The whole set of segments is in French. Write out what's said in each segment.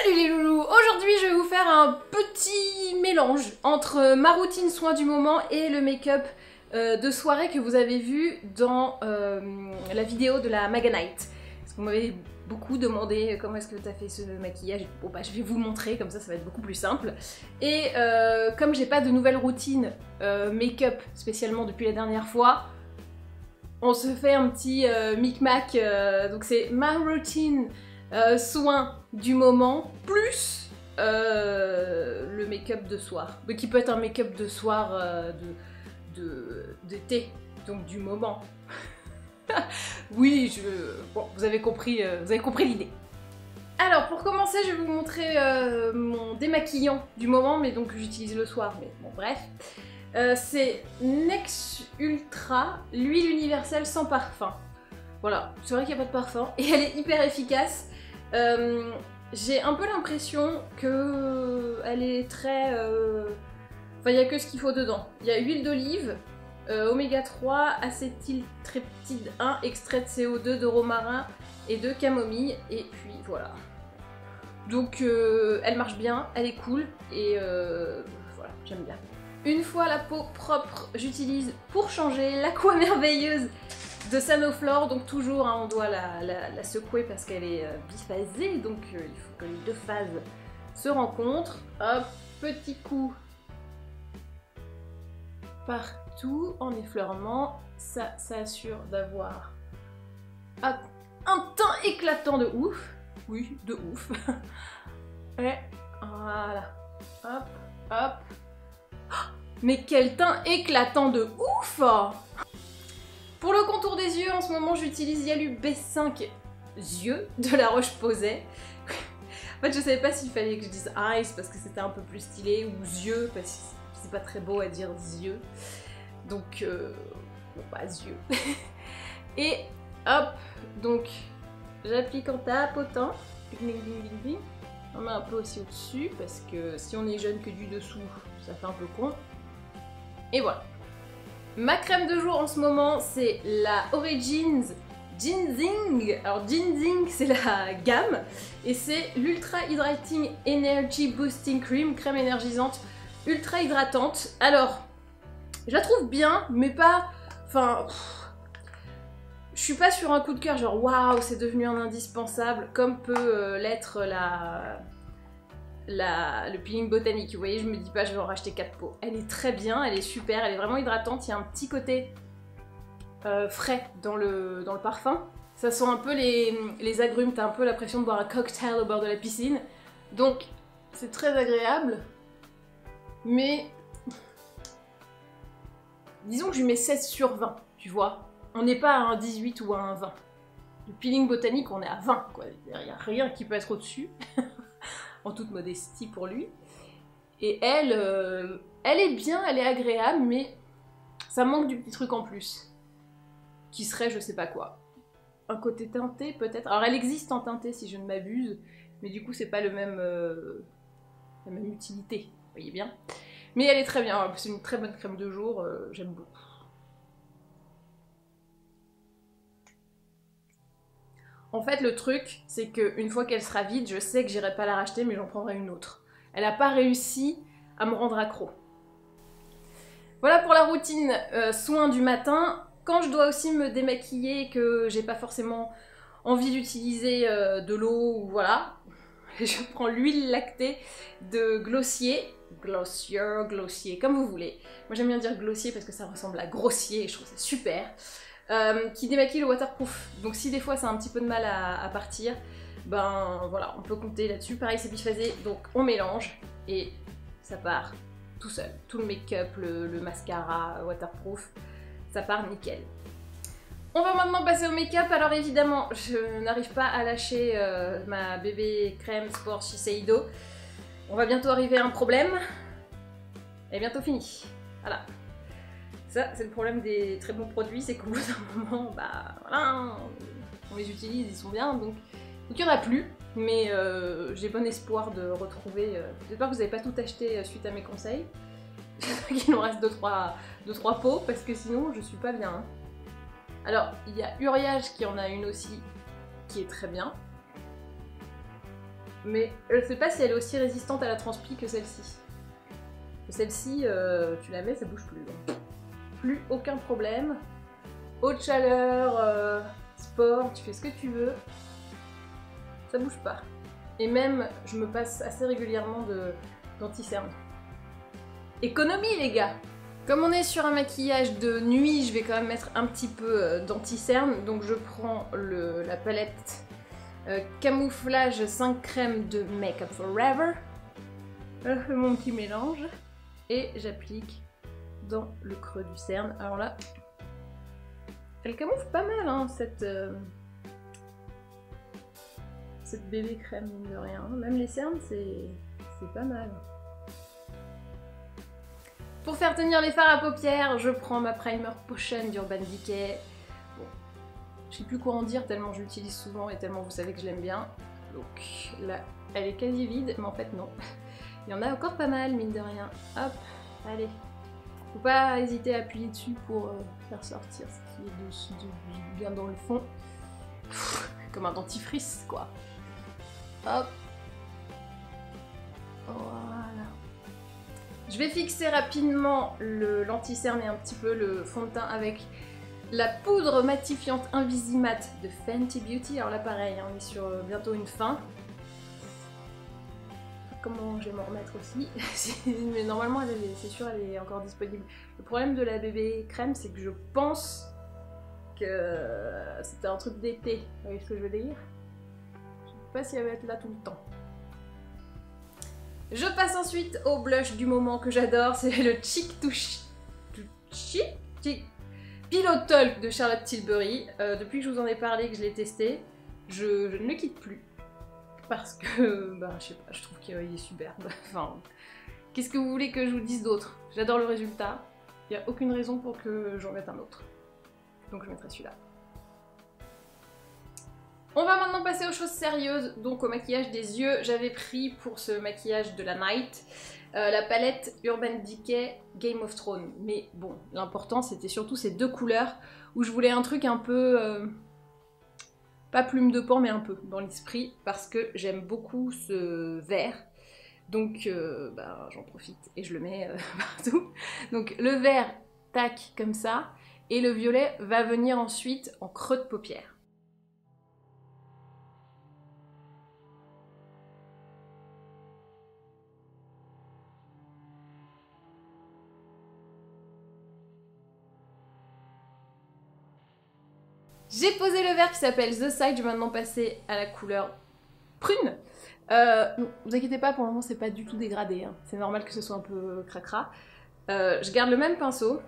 Salut les loulous! Aujourd'hui je vais vous faire un petit mélange entre ma routine soin du moment et le make-up de soirée que vous avez vu dans la vidéo de la Maga Night. Parce que vous m'avez beaucoup demandé comment est-ce que tu as fait ce maquillage. Bon bah je vais vous montrer, comme ça va être beaucoup plus simple. Et comme j'ai pas de nouvelle routine make-up spécialement depuis la dernière fois, on se fait un petit micmac. Donc c'est ma routine soin du moment plus le make-up de soir. Donc qui peut être un make-up de soir d'été, donc du moment. Oui, bon, vous avez compris l'idée. Alors pour commencer, je vais vous montrer mon démaquillant du moment, mais donc j'utilise le soir, mais bon bref. C'est NYX Ultra, l'huile universelle sans parfum. Voilà, c'est vrai qu'il n'y a pas de parfum et elle est hyper efficace. J'ai un peu l'impression que elle est très... Enfin, il n'y a que ce qu'il faut dedans. Il y a huile d'olive, oméga 3, acétyltriptyde 1, extrait de CO2, de romarin et de camomille, et puis voilà. Donc elle marche bien, elle est cool, et voilà, j'aime bien. Une fois la peau propre, j'utilise pour changer l'Aqua Merveilleuse de Sanoflore, donc toujours hein, on doit la secouer parce qu'elle est biphasée, donc il faut que les deux phases se rencontrent. Hop, petit coup partout en effleurement, ça assure d'avoir un teint éclatant de ouf. Oui, de ouf. Et voilà, hop, hop. Mais quel teint éclatant de ouf! Pour le contour des yeux, en ce moment, j'utilise Yalu B5 Yeux de La Roche-Posay. En fait, je savais pas s'il fallait que je dise eyes parce que c'était un peu plus stylé, ou yeux parce que c'est pas très beau à dire yeux. Donc, bon, bah, yeux. Et hop, donc, j'applique en tapotant. On met un peu aussi au-dessus parce que si on est jeune que du dessous, ça fait un peu con. Et voilà. Ma crème de jour en ce moment, c'est la Origins Ginseng. Alors Ginseng, c'est la gamme. Et c'est l'Ultra Hydrating Energy Boosting Cream, crème énergisante, ultra hydratante. Alors, je la trouve bien, mais pas... Enfin... Je suis pas sur un coup de cœur, genre waouh, c'est devenu un indispensable, comme peut l'être le peeling botanique. Vous voyez, je me dis pas je vais en racheter 4 pots. Elle est très bien, elle est super, elle est vraiment hydratante. Il y a un petit côté frais dans le parfum. Ça sent un peu les agrumes, t'as un peu l'impression de boire un cocktail au bord de la piscine. Donc c'est très agréable, mais disons que je lui mets 16 sur 20, tu vois. On n'est pas à un 18 ou à un 20. Le peeling botanique, on est à 20, quoi. Il n'y a rien qui peut être au-dessus. En toute modestie pour lui. Et elle est bien, elle est agréable, mais ça manque du petit truc en plus. Qui serait je sais pas quoi. Un côté teinté peut-être. Alors elle existe en teinté si je ne m'abuse, mais du coup c'est pas la même utilité, vous voyez bien. Mais elle est très bien, c'est une très bonne crème de jour, j'aime beaucoup. En fait, le truc, c'est qu'une fois qu'elle sera vide, je sais que j'irai pas la racheter, mais j'en prendrai une autre. Elle n'a pas réussi à me rendre accro. Voilà pour la routine soin du matin. Quand je dois aussi me démaquiller et que j'ai pas forcément envie d'utiliser de l'eau, ou voilà, je prends l'huile lactée de Glossier. Glossier, comme vous voulez. Moi j'aime bien dire Glossier parce que ça ressemble à grossier et je trouve ça super. Qui démaquille le waterproof. Donc si des fois ça a un petit peu de mal à partir, ben voilà, on peut compter là-dessus. Pareil, c'est biphasé, donc on mélange et ça part tout seul. Tout le make-up, le mascara waterproof, ça part nickel. On va maintenant passer au make-up. Alors évidemment, je n'arrive pas à lâcher ma bébé crème Sport Shiseido. On va bientôt arriver à un problème. Elle est bientôt finie. Voilà. Ça, c'est le problème des très bons produits, c'est qu'au bout d'un moment, bah voilà, on les utilise, ils sont bien, donc il n'y en a plus, mais j'ai bon espoir de retrouver... J'espère que vous n'avez pas tout acheté suite à mes conseils, qu'il nous reste 2-3 pots, parce que sinon je suis pas bien. Hein. Alors, il y a Uriage qui en a une aussi, qui est très bien. mais je sais pas si elle est aussi résistante à la transpi que celle-ci. Celle-ci, tu la mets, ça bouge plus. Donc. Plus aucun problème. Haute chaleur, sport, tu fais ce que tu veux. Ça bouge pas. Et même, je me passe assez régulièrement d'anti-cerne. Économie, les gars! Comme on est sur un maquillage de nuit, je vais quand même mettre un petit peu d'anti-cerne. Donc je prends la palette Camouflage 5 crèmes de Make Up Forever. Je fais mon petit mélange. Et j'applique dans le creux du cerne. Alors là, elle camoufle pas mal, hein, cette bébé crème, mine de rien. Même les cernes, c'est pas mal. Pour faire tenir les fards à paupières, je prends ma Primer Potion d'Urban Decay. Bon, je sais plus quoi en dire tellement je l'utilise souvent et tellement vous savez que je l'aime bien. Donc là, elle est quasi vide, mais en fait non. Il y en a encore pas mal, mine de rien. Hop, allez. Faut pas hésiter à appuyer dessus pour faire sortir ce qui est bien dans le fond. Comme un dentifrice, quoi. Hop. Voilà. Je vais fixer rapidement l'anti-cerne et un petit peu le fond de teint avec la poudre matifiante Invisimat de Fenty Beauty. Alors là, pareil, on est sur bientôt une fin. Comment je vais m'en remettre aussi. Mais normalement, c'est sûr, elle est encore disponible. Le problème de la bébé crème, c'est que je pense que c'était un truc d'été. Vous voyez ce que je veux dire? Je sais pas si elle va être là tout le temps. Je passe ensuite au blush du moment que j'adore. C'est le Cheek to Cheek Pillow Talk de Charlotte Tilbury. Depuis que je vous en ai parlé, que je l'ai testé, je ne le quitte plus. Parce que, bah, je sais pas, je trouve qu'il est superbe. Enfin, qu'est-ce que vous voulez que je vous dise d'autre? J'adore le résultat. Il n'y a aucune raison pour que j'en mette un autre. Donc je mettrai celui-là. On va maintenant passer aux choses sérieuses, donc au maquillage des yeux. J'avais pris pour ce maquillage de la night la palette Urban Decay Game of Thrones. Mais bon, l'important c'était surtout ces deux couleurs où je voulais un truc un peu... pas plume de pan, mais un peu dans l'esprit, parce que j'aime beaucoup ce vert. Donc bah, j'en profite et je le mets partout. Donc le vert, tac, comme ça. Et le violet va venir ensuite en creux de paupière. J'ai posé le vert qui s'appelle The Side, je vais maintenant passer à la couleur prune. Vous inquiétez pas, pour le moment c'est pas du tout dégradé, hein. C'est normal que ce soit un peu cracra. Je garde le même pinceau.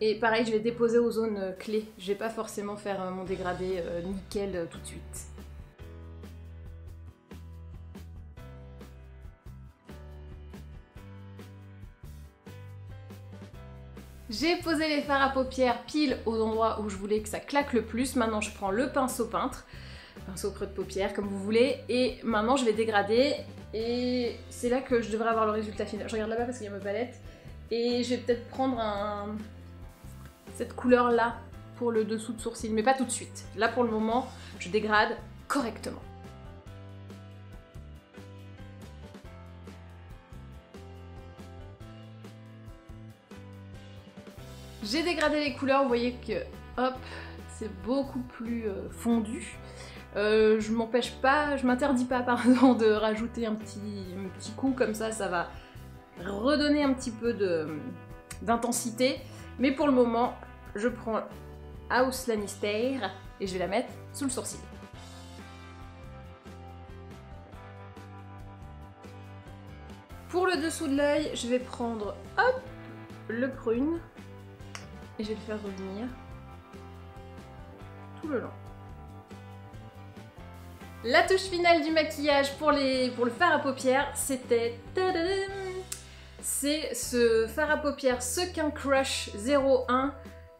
Et pareil, je vais déposer aux zones clés. Je vais pas forcément faire mon dégradé nickel tout de suite. J'ai posé les fards à paupières pile aux endroits où je voulais que ça claque le plus. Maintenant je prends le pinceau peintre, pinceau creux de paupière comme vous voulez, et maintenant je vais dégrader et c'est là que je devrais avoir le résultat final. Je regarde là-bas parce qu'il y a ma palette et je vais peut-être prendre cette couleur là pour le dessous de sourcil, mais pas tout de suite. Là pour le moment je dégrade correctement. J'ai dégradé les couleurs, vous voyez que hop, c'est beaucoup plus fondu. Je m'empêche pas, je m'interdis pas pardon de rajouter un petit coup comme ça va redonner un petit peu d'intensité. Mais pour le moment, je prends House Lannister et je vais la mettre sous le sourcil. Pour le dessous de l'œil, je vais prendre hop, le prune. Et je vais le faire revenir tout le long. La touche finale du maquillage pour le fard à paupières, c'était... C'est ce fard à paupières Sequin Crush 01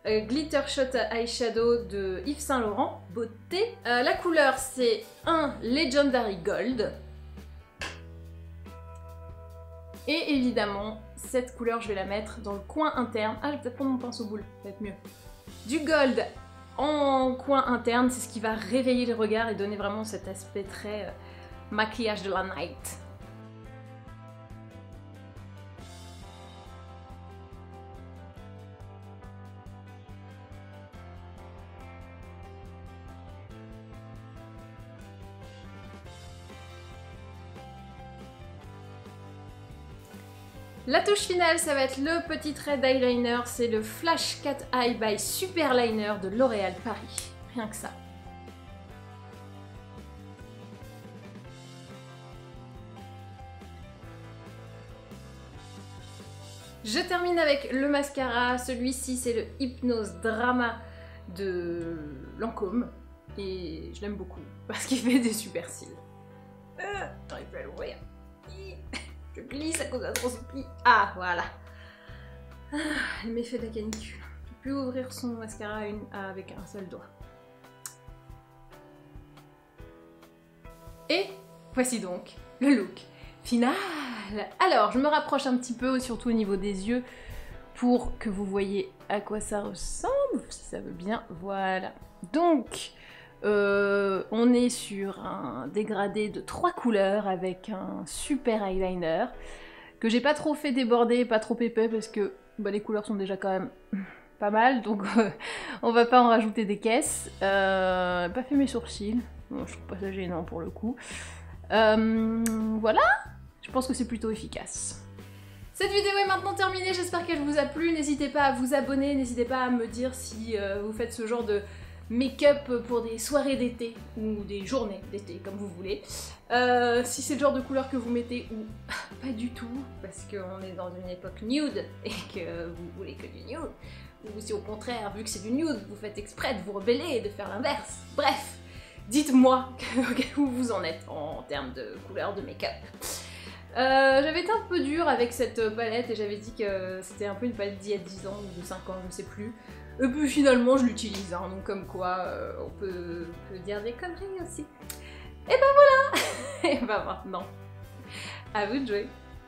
Glitter Shot Eyeshadow de Yves Saint Laurent, beauté. La couleur c'est un Legendary Gold. Et évidemment, cette couleur, je vais la mettre dans le coin interne. Ah, je vais peut-être prendre mon pinceau boule, ça va être mieux. Du gold en coin interne, c'est ce qui va réveiller le regard et donner vraiment cet aspect très maquillage de la night. La touche finale, ça va être le petit trait d'eyeliner, c'est le Flash Cat Eye by Superliner de L'Oréal Paris. Rien que ça. Je termine avec le mascara, celui-ci c'est le Hypnose Drama de Lancôme et je l'aime beaucoup parce qu'il fait des super cils. J'arrive pas à l'ouvrir. Je glisse à cause de la grosse plie. Ah, voilà. Le méfait de la canicule. Je peux plus ouvrir son mascara avec un seul doigt. Et voici donc le look final. Alors, je me rapproche un petit peu, surtout au niveau des yeux, pour que vous voyez à quoi ça ressemble, si ça veut bien. Voilà. Donc, on est sur un dégradé de 3 couleurs avec un super eyeliner que j'ai pas trop fait déborder, pas trop épais parce que bah, les couleurs sont déjà quand même pas mal, donc on va pas en rajouter des caisses. Pas fait mes sourcils, bon, je trouve pas ça gênant pour le coup. Voilà, je pense que c'est plutôt efficace. Cette vidéo est maintenant terminée, j'espère qu'elle vous a plu. N'hésitez pas à vous abonner, n'hésitez pas à me dire si vous faites ce genre de make-up pour des soirées d'été ou des journées d'été, comme vous voulez. Si c'est le genre de couleur que vous mettez ou pas du tout, parce qu'on est dans une époque nude et que vous voulez que du nude, ou si au contraire, vu que c'est du nude, vous faites exprès de vous rebeller et de faire l'inverse. Bref, dites-moi où vous en êtes en termes de couleur de make-up. J'avais été un peu dure avec cette palette et j'avais dit que c'était un peu une palette d'il y a 10 ans ou de 5 ans, je ne sais plus. Et puis finalement je l'utilise, hein, donc comme quoi on peut dire des conneries aussi. Et ben voilà. Et ben maintenant, à vous de jouer.